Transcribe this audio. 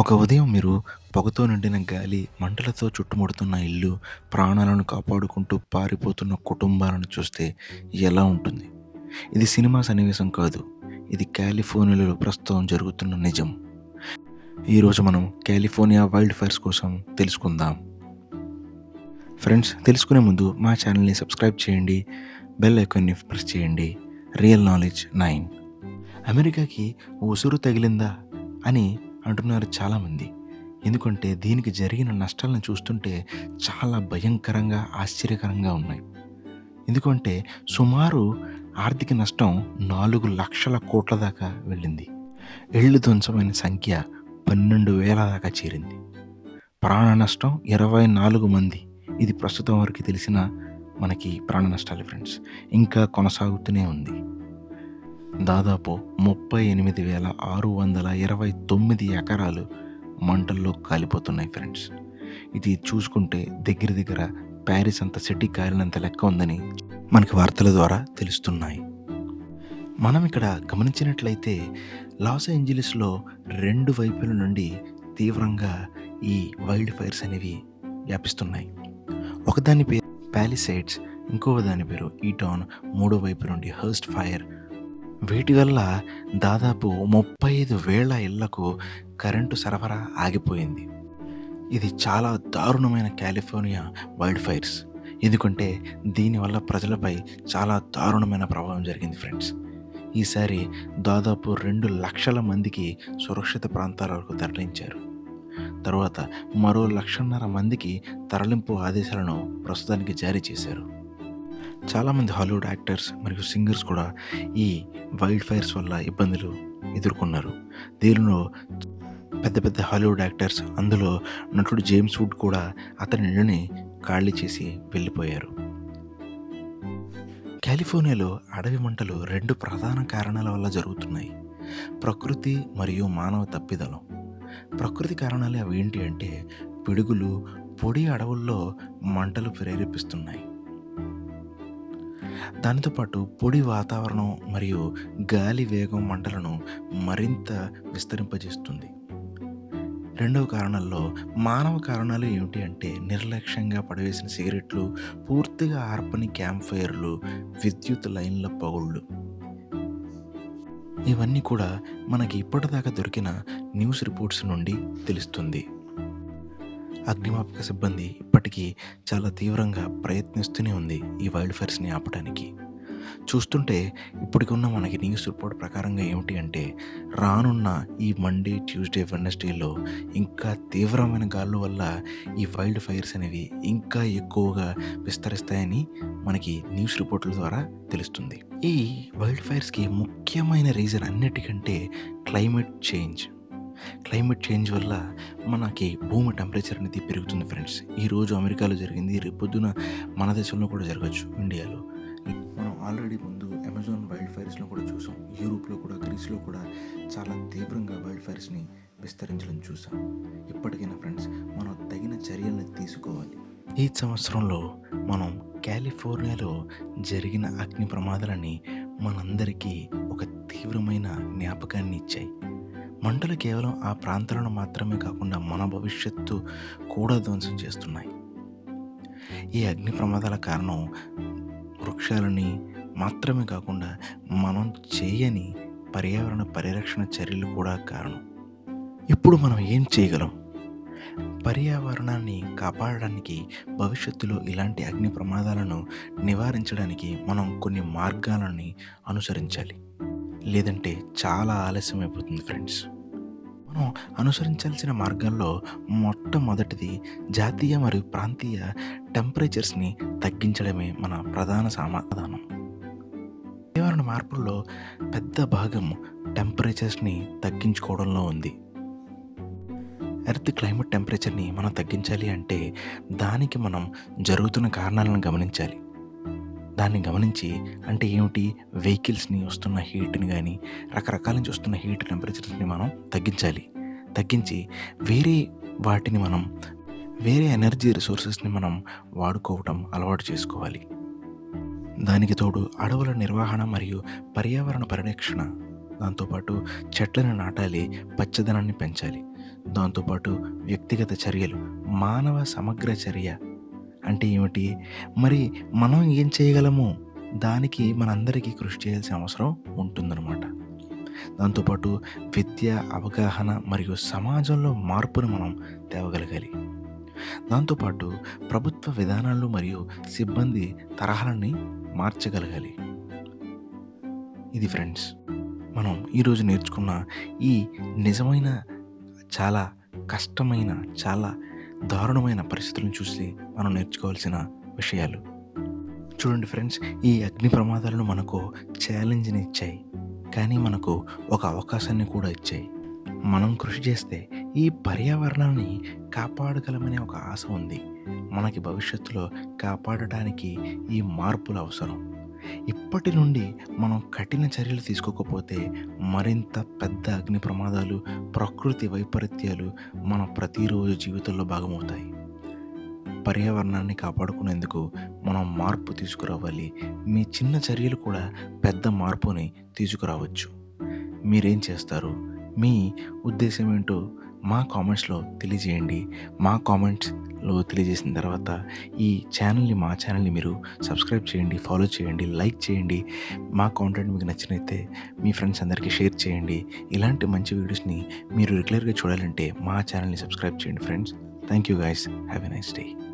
ఒక ఉదయం మీరు పొగతో నిండిన గాలి, మంటలతో చుట్టుముడుతున్న ఇల్లు, ప్రాణాలను కాపాడుకుంటూ పారిపోతున్న కుటుంబాలను చూస్తే ఎలా ఉంటుంది? ఇది సినిమా సన్నివేశం కాదు. ఇది కాలిఫోర్నియాలో ప్రస్తుతం జరుగుతున్న నిజం. ఈరోజు మనం కాలిఫోర్నియా వైల్డ్ ఫైర్స్ కోసం తెలుసుకుందాం. ఫ్రెండ్స్, తెలుసుకునే ముందు మా ఛానల్ని సబ్స్క్రైబ్ చేయండి, బెల్ ఐకాన్ని ప్రెస్ చేయండి. Real knowledge 9. అమెరికాకి ఉసురు తగిలిందా అని అంటున్నారు చాలామంది. ఎందుకంటే దీనికి జరిగిన నష్టాలను చూస్తుంటే చాలా భయంకరంగా, ఆశ్చర్యకరంగా ఉన్నాయి. ఎందుకంటే సుమారు ఆర్థిక నష్టం 4,00,000 కోట్ల దాకా వెళ్ళింది. ఇళ్ళు ధ్వంసమైన సంఖ్య 12,000 దాకా చేరింది. ప్రాణ నష్టం 24 మంది. ఇది ప్రస్తుతం వరకు తెలిసిన మనకి ప్రాణ నష్టాలు ఫ్రెండ్స్. ఇంకా కొనసాగుతూనే ఉంది. దాదాపు 38,629 ఎకరాలు మంటల్లో కాలిపోతున్నాయి ఫ్రెండ్స్. ఇది చూసుకుంటే దగ్గర ప్యారిస్ అంత సిటీ కాలినంత లెక్క ఉందని మనకి వార్తల ద్వారా తెలుస్తున్నాయి. మనం ఇక్కడ గమనించినట్లయితే లాస్ ఏంజలీస్లో 2 వైపుల నుండి తీవ్రంగా ఈ వైల్డ్ ఫైర్స్ అనేవి వ్యాపిస్తున్నాయి. ఒకదాని పేరు పాలిసైడ్స్, ఇంకో దాని పేరు ఈటాన్, మూడో వైపు నుండి హర్స్ట్ ఫైర్. వీటి వల్ల దాదాపు 35,000 ఇళ్లకు కరెంటు సరఫరా ఆగిపోయింది. ఇది చాలా దారుణమైన కాలిఫోర్నియా వైల్డ్ ఫైర్స్. ఎందుకంటే దీనివల్ల ప్రజలపై చాలా దారుణమైన ప్రభావం జరిగింది ఫ్రెండ్స్. ఈసారి దాదాపు 2,00,000 మందికి సురక్షిత ప్రాంతాలకు తరలించారు. తర్వాత మరో 1,50,000 మందికి తరలింపు ఆదేశాలను ప్రస్తుతానికి జారీ చేశారు. చాలామంది హాలీవుడ్ యాక్టర్స్ మరియు సింగర్స్ కూడా ఈ వైల్డ్ ఫైర్స్ వల్ల ఇబ్బందులు ఎదుర్కొన్నారు. దీనిలో పెద్ద హాలీవుడ్ యాక్టర్స్, అందులో నటుడు జేమ్స్ వుడ్ కూడా అతని ఇళ్ళని ఖాళీ చేసి వెళ్ళిపోయారు. కాలిఫోర్నియాలో అడవి మంటలు 2 ప్రధాన కారణాల వల్ల జరుగుతున్నాయి: ప్రకృతి మరియు మానవ తప్పిదలం. ప్రకృతి కారణాలు అవి ఏంటి అంటే, పిడుగులు, పొడి అడవుల్లో మంటలు ప్రేరేపిస్తున్నాయి. దానితో పాటు పొడి వాతావరణం మరియు గాలి వేగం మంటలను మరింత విస్తరింపజేస్తుంది. రెండవ కారణాల్లో మానవ కారణాలు ఏమిటి అంటే, నిర్లక్ష్యంగా పడవేసిన సిగరెట్లు, పూర్తిగా ఆర్పని క్యాంప్ ఫైర్లు, విద్యుత్ లైన్ల పగుళ్ళు. ఇవన్నీ కూడా మనకి ఇప్పటిదాకా దొరికిన న్యూస్ రిపోర్ట్స్ నుండి తెలుస్తుంది. అగ్నిమాపక సిబ్బంది ఇప్పటికీ చాలా తీవ్రంగా ప్రయత్నిస్తూనే ఉంది ఈ వైల్డ్ ఫైర్స్ని ఆపడానికి. చూస్తుంటే ఇప్పటికున్న మనకి న్యూస్ రిపోర్ట్ ప్రకారంగా ఏమిటి అంటే, రానున్న ఈ మండే, ట్యూస్డే, వెడ్నెస్డేలో ఇంకా తీవ్రమైన గాలుల వల్ల ఈ వైల్డ్ ఫైర్స్ అనేవి ఇంకా ఎక్కువగా విస్తరిస్తాయని మనకి న్యూస్ రిపోర్ట్ల ద్వారా తెలుస్తుంది. ఈ వైల్డ్ ఫైర్స్కి ముఖ్యమైన రీజన్ అన్నిటికంటే క్లైమేట్ చేంజ్ వల్ల మనకి భూమి టెంపరేచర్ అనేది పెరుగుతుంది ఫ్రెండ్స్. ఈరోజు అమెరికాలో జరిగింది, రేపొద్దున మన దేశంలో కూడా జరగచ్చు, ఇండియాలో. మనం ఆల్రెడీ ముందు అమెజాన్ వైల్డ్ ఫైర్స్లో కూడా చూసాం. యూరోప్లో కూడా, గ్రీస్లో కూడా చాలా తీవ్రంగా వైల్డ్ ఫైర్స్ని విస్తరించడం చూసాం. ఇప్పటికైనా ఫ్రెండ్స్ మనం తగిన చర్యలను తీసుకోవాలి. ఈ సంవత్సరంలో మనం కాలిఫోర్నియాలో జరిగిన అగ్ని ప్రమాదాలని మనందరికీ ఒక తీవ్రమైన జ్ఞాపకాన్ని ఇచ్చాయి. మంటలు కేవలం ఆ ప్రాంతాలను మాత్రమే కాకుండా మన భవిష్యత్తు కూడా ధ్వంసం చేస్తున్నాయి. ఈ అగ్ని ప్రమాదాల కారణం వృక్షాలని మాత్రమే కాకుండా మనం చేయని పర్యావరణ పరిరక్షణ చర్యలు కూడా కారణం. ఇప్పుడు మనం ఏం చేయగలం? పర్యావరణాన్ని కాపాడడానికి, భవిష్యత్తులో ఇలాంటి అగ్ని ప్రమాదాలను నివారించడానికి మనం కొన్ని మార్గాలని అనుసరించాలి. లేదంటే చాలా ఆలస్యం అయిపోతుంది ఫ్రెండ్స్. మనం అనుసరించాల్సిన మార్గాల్లో మొట్టమొదటిది జాతీయ మరియు ప్రాంతీయ టెంపరేచర్స్ని తగ్గించడమే మన ప్రధాన సమాధానం. పర్యావరణ మార్పుల్లో పెద్ద భాగం టెంపరేచర్స్ని తగ్గించుకోవడంలో ఉంది. ఎర్త్ క్లైమేట్ టెంపరేచర్ని మనం తగ్గించాలి అంటే దానికి మనం జరుగుతున్న కారణాలను గమనించాలి. దాన్ని గమనించి, అంటే ఏమిటి, వెహికల్స్ని వస్తున్న హీట్ని కానీ, రకరకాల నుంచి వస్తున్న హీట్ టెంపరేచర్స్ని మనం తగ్గించి వేరే ఎనర్జీ రిసోర్సెస్ని మనం వాడుకోవటం అలవాటు చేసుకోవాలి. దానికి తోడు అడవుల నిర్వహణ మరియు పర్యావరణ పరిరక్షణ దాంతోపాటు చెట్లను నాటాలి, పచ్చదనాన్ని పెంచాలి. దాంతోపాటు వ్యక్తిగత చర్యలు, మానవ సమగ్ర చర్య అంటే ఏమిటి? మరి మనం ఏం చేయగలము? దానికి మనందరికీ కృషి చేయాల్సిన అవసరం ఉంటుందనమాట. దాంతోపాటు విద్య, అవగాహన మరియు సమాజంలో మార్పును మనం తేవగలగాలి. దాంతోపాటు ప్రభుత్వ విధానాలు మరియు సిబ్బంది తరహాలని మార్చగలగాలి. ఇది ఫ్రెండ్స్ మనం ఈరోజు నేర్చుకున్న ఈ నిజమైన, చాలా కష్టమైన, చాలా దారుణమైన పరిస్థితులను చూసి మనం నేర్చుకోవాల్సిన విషయాలు. చూడండి ఫ్రెండ్స్, ఈ అగ్ని ప్రమాదాలను మనకు ఛాలెంజ్‌ని ఇచ్చాయి. కానీ మనకు ఒక అవకాశాన్ని కూడా ఇచ్చాయి. మనం కృషి చేస్తే ఈ పర్యావరణాన్ని కాపాడగలమనే ఒక ఆశ ఉంది. మనకి భవిష్యత్తులో కాపాడటానికి ఈ మార్పులు అవసరం. ఇప్పటి నుండి మనం కఠిన చర్యలు తీసుకోకపోతే మరింత పెద్ద అగ్ని ప్రమాదాలు, ప్రకృతి వైపరీత్యాలు మన ప్రతిరోజు జీవితంలో భాగమవుతాయి. పర్యావరణాన్ని కాపాడుకునేందుకు మనం మార్పు తీసుకురావాలి. మీ చిన్న చర్యలు కూడా పెద్ద మార్పుని తీసుకురావచ్చు. మీరేం చేస్తారు? మీ ఉద్దేశం ఏంటో మా కామెంట్స్‌లో తెలియజేయండి. మా కామెంట్స్‌లో తెలియజేసిన తర్వాత మా ఛానల్‌ని మీరు సబ్స్క్రైబ్ చేయండి, ఫాలో చేయండి, లైక్ చేయండి. మా కాంటెంట్ మీకు నచ్చినైతే మీ ఫ్రెండ్స్ అందరికీ షేర్ చేయండి. ఇలాంటి మంచి వీడియోస్‌ని మీరు రెగ్యులర్‌గా చూడాలంటే మా ఛానల్‌ని సబ్స్క్రైబ్ చేయండి friends. Thank you guys. Have a nice day.